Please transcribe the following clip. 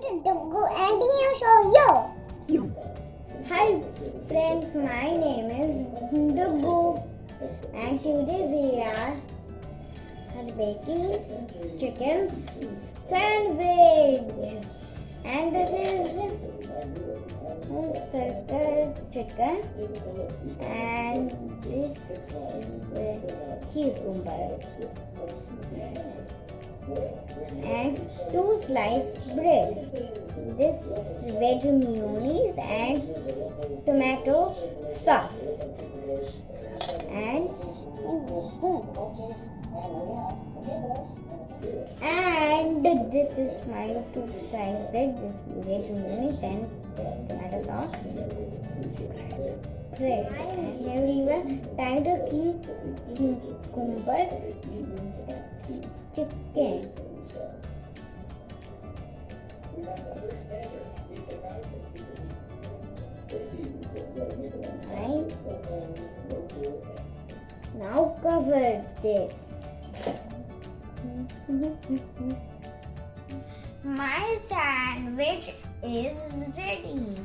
to Duggu and DM show you. Hi friends, my name is Duggu and today we are baking chicken sandwich and this is circle chicken and this is cucumber and 2 sliced bread. This veg mayonnaise and tomato sauce and this is my 2 sliced bread. This veg mayonnaise and tomato sauce bread and everyone time to cucumber chicken. Right. Now cover this. My sandwich is ready.